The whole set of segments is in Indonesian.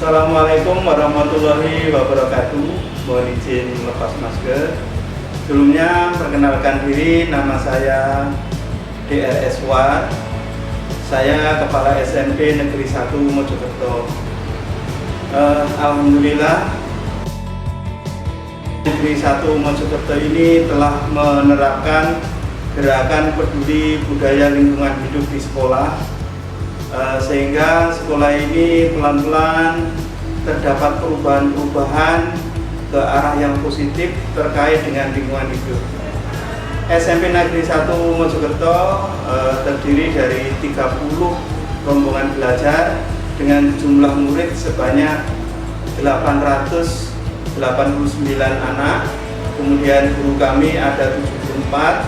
Assalamualaikum warahmatullahi wabarakatuh. Mohon izin melepas masker. Sebelumnya perkenalkan diri, nama saya DRS War. Saya Kepala SMP Negeri 1 Mojokerto. Alhamdulillah Negeri 1 Mojokerto ini telah menerapkan gerakan peduli budaya lingkungan hidup di sekolah, sehingga sekolah ini pelan-pelan terdapat perubahan-perubahan ke arah yang positif terkait dengan lingkungan hidup. SMP Negeri 1 Mojokerto terdiri dari 30 rombongan belajar dengan jumlah murid sebanyak 889 anak. Kemudian guru kami ada 74,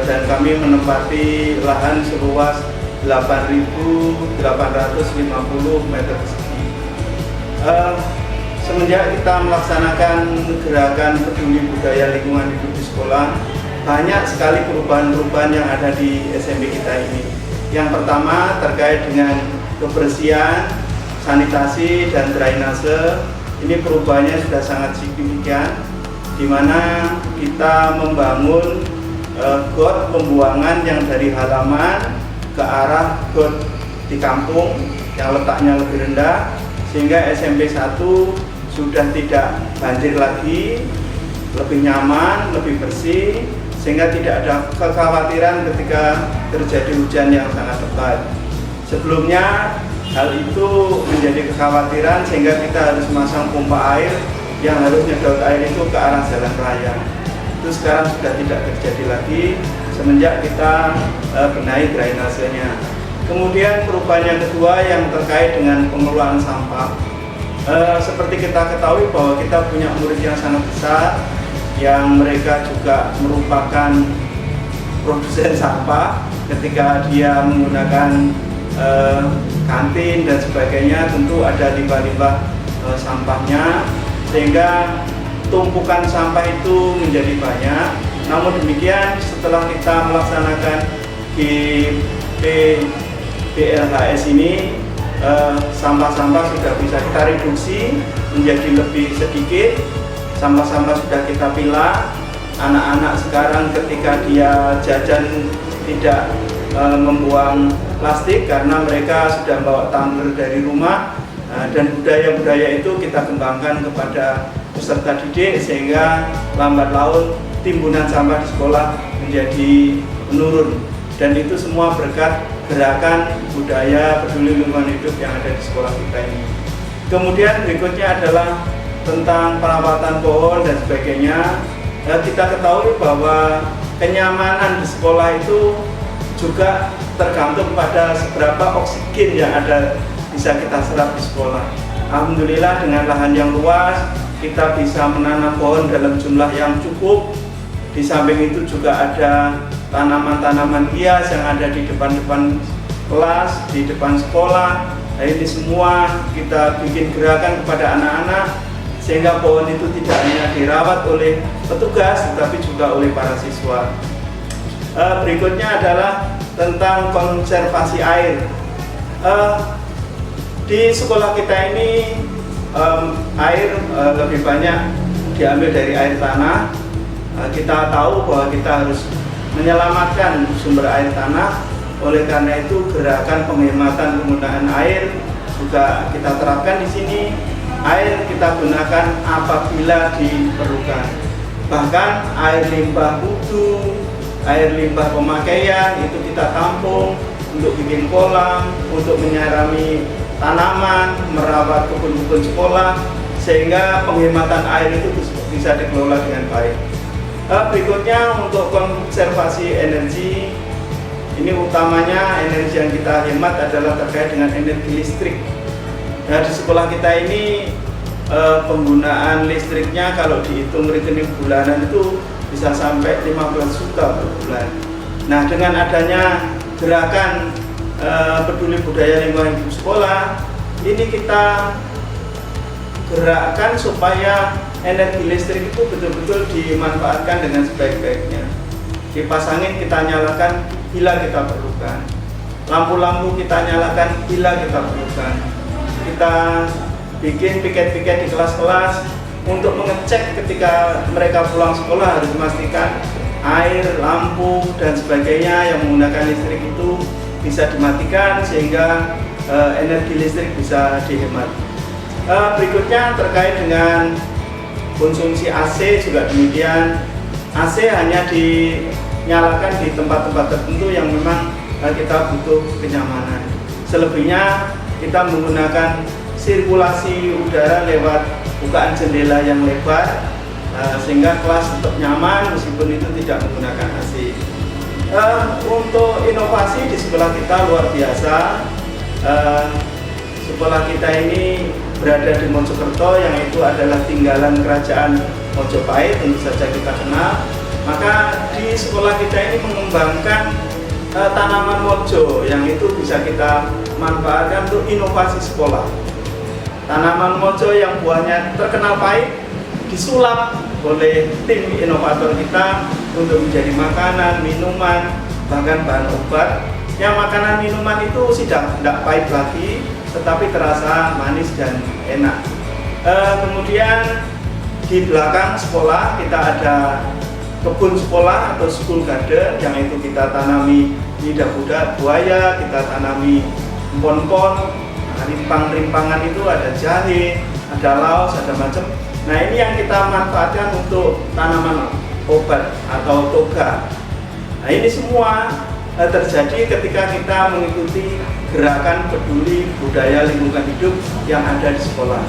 dan kami menempati lahan seluas 8.850 meter persegi. Semenjak kita melaksanakan gerakan peduli budaya lingkungan hidup di sekolah, banyak sekali perubahan-perubahan yang ada di SMP kita ini. Yang pertama terkait dengan kebersihan, sanitasi, dan drainase. Ini perubahannya sudah sangat signifikan, di mana kita membangun got pembuangan yang dari halaman ke arah got di kampung yang letaknya lebih rendah, sehingga SMP 1 sudah tidak banjir lagi, lebih nyaman, lebih bersih, sehingga tidak ada kekhawatiran ketika terjadi hujan yang sangat lebat. Sebelumnya hal itu menjadi kekhawatiran, sehingga kita harus memasang pompa air yang harus nyedot air itu ke arah jalan raya. Itu sekarang sudah tidak terjadi lagi semenjak kita benahi drainasenya. Kemudian perubahan yang kedua yang terkait dengan pengelolaan sampah. Seperti kita ketahui bahwa kita punya murid yang sangat besar, yang mereka juga merupakan produsen sampah. Ketika dia menggunakan kantin dan sebagainya, tentu ada limbah-limbah sampahnya, sehingga tumpukan sampah itu menjadi banyak. Namun demikian, setelah kita melaksanakan BLHS ini, sampah-sampah sudah bisa kita reduksi menjadi lebih sedikit. Sampah-sampah sudah kita pilah. Anak-anak sekarang ketika dia jajan tidak membuang plastik karena mereka sudah bawa tumbler dari rumah, dan budaya-budaya itu kita kembangkan kepada peserta didik, sehingga lambat laun timbunan sampah di sekolah menjadi menurun, dan itu semua berkat gerakan budaya peduli lingkungan hidup yang ada di sekolah kita ini. Kemudian berikutnya adalah tentang perawatan pohon dan sebagainya. Kita ketahui bahwa kenyamanan di sekolah itu juga tergantung pada seberapa oksigen yang ada bisa kita serap di sekolah. Alhamdulillah dengan lahan yang luas kita bisa menanam pohon dalam jumlah yang cukup. Di samping itu juga ada tanaman-tanaman hias yang ada di depan-depan kelas, di depan sekolah. Nah, ini semua kita bikin gerakan kepada anak-anak, sehingga pohon itu tidak hanya dirawat oleh petugas tetapi juga oleh para siswa. Berikutnya adalah tentang konservasi air. Di sekolah kita ini air lebih banyak diambil dari air tanah. Kita tahu bahwa kita harus menyelamatkan sumber air tanah. Oleh karena itu gerakan penghematan penggunaan air juga kita terapkan di sini. Air kita gunakan apabila diperlukan. Bahkan air limbah wudhu, air limbah pemakaian itu kita tampung untuk bikin kolam, untuk menyirami tanaman, merawat kebun-kebun sekolah, sehingga penghematan air itu bisa dikelola dengan baik. Berikutnya untuk konservasi energi, ini utamanya energi yang kita hemat adalah terkait dengan energi listrik. Nah, di sekolah kita ini penggunaan listriknya kalau dihitung rekening bulanan itu bisa sampai 15 juta per bulan. Nah, dengan adanya gerakan peduli budaya lingkungan hidup sekolah, ini kita gerakkan supaya energi listrik itu betul-betul dimanfaatkan dengan sebaik-baiknya. Kipas angin kita nyalakan bila kita perlukan, lampu-lampu kita nyalakan bila kita perlukan. Kita bikin piket-piket di kelas-kelas untuk mengecek ketika mereka pulang sekolah harus memastikan air, lampu, dan sebagainya yang menggunakan listrik itu bisa dimatikan sehingga energi listrik bisa dihemat. Berikutnya terkait dengan konsumsi AC juga demikian. AC hanya dinyalakan di tempat-tempat tertentu yang memang kita butuh kenyamanan. Selebihnya kita menggunakan sirkulasi udara lewat bukaan jendela yang lebar sehingga kelas tetap nyaman meskipun itu tidak menggunakan AC. Untuk inovasi di sekolah kita luar biasa. Sekolah kita ini berada di Mojokerto yang itu adalah tinggalan kerajaan Mojopahit, tentu saja kita kenal. Maka di sekolah kita ini mengembangkan tanaman mojo yang itu bisa kita manfaatkan untuk inovasi sekolah. Tanaman mojo yang buahnya terkenal pahit disulap oleh tim inovator kita untuk menjadi makanan, minuman, bahkan bahan obat. Yang makanan minuman itu tidak pahit lagi, tetapi terasa manis dan enak. Kemudian di belakang sekolah kita ada kebun sekolah atau school garden yang itu kita tanami lidah buaya, kita tanami empon-empon, rimpang-rimpangan itu ada jahe, ada laos, ada macam. Nah ini yang kita manfaatkan untuk tanaman obat atau toga. Nah ini semua terjadi ketika kita mengikuti gerakan peduli budaya lingkungan hidup yang ada di sekolah.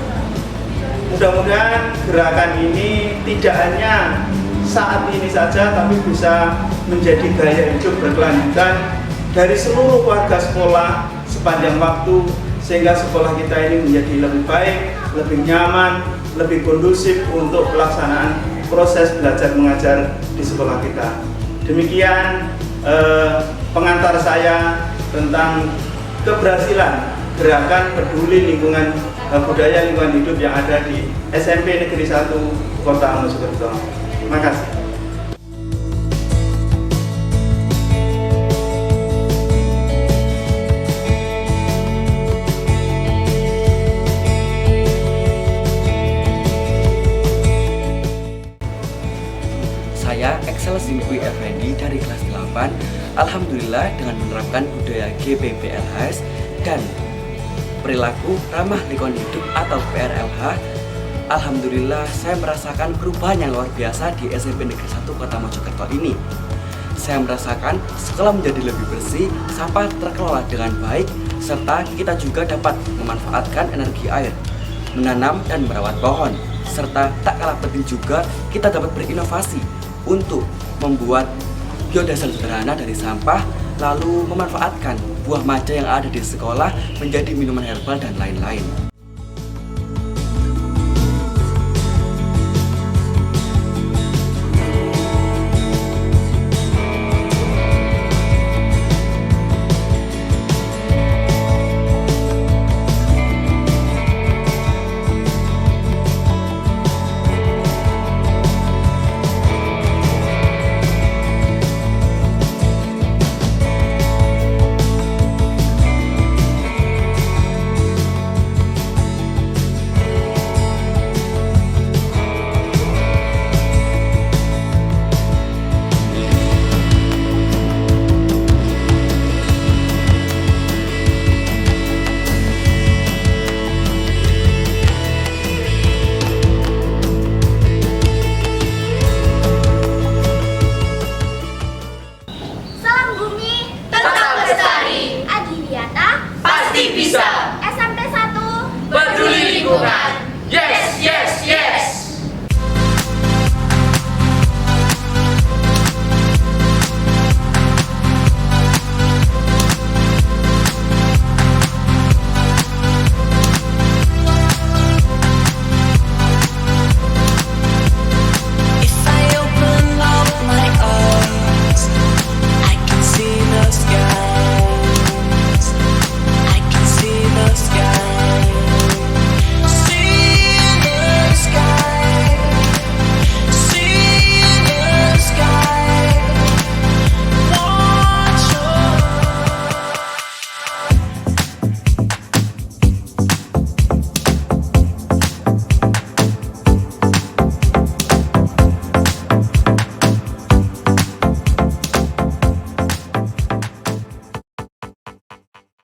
Mudah-mudahan gerakan ini tidak hanya saat ini saja, tapi bisa menjadi gaya hidup berkelanjutan dari seluruh warga sekolah sepanjang waktu, sehingga sekolah kita ini menjadi lebih baik, lebih nyaman, lebih kondusif untuk pelaksanaan proses belajar mengajar di sekolah kita. Demikian pengantar saya tentang keberhasilan gerakan peduli lingkungan budaya lingkungan hidup yang ada di SMP Negeri 1 Kota Mojokerto. Terima kasih. Saya Excel Zimkwi Effendi dari kelas 8. Alhamdulillah dengan menerapkan budaya GBPLHS dan perilaku ramah lingkungan hidup atau PRLH, alhamdulillah saya merasakan perubahan yang luar biasa di SMP Negeri 1 Kota Mojokerto ini. Saya merasakan sekolah menjadi lebih bersih, sampah terkelola dengan baik, serta kita juga dapat memanfaatkan energi air, menanam dan merawat pohon, serta tak kalah penting juga kita dapat berinovasi untuk membuat biodasar sederhana dari sampah, lalu memanfaatkan buah maja yang ada di sekolah menjadi minuman herbal dan lain-lain. SMP 1 peduli lingkungan.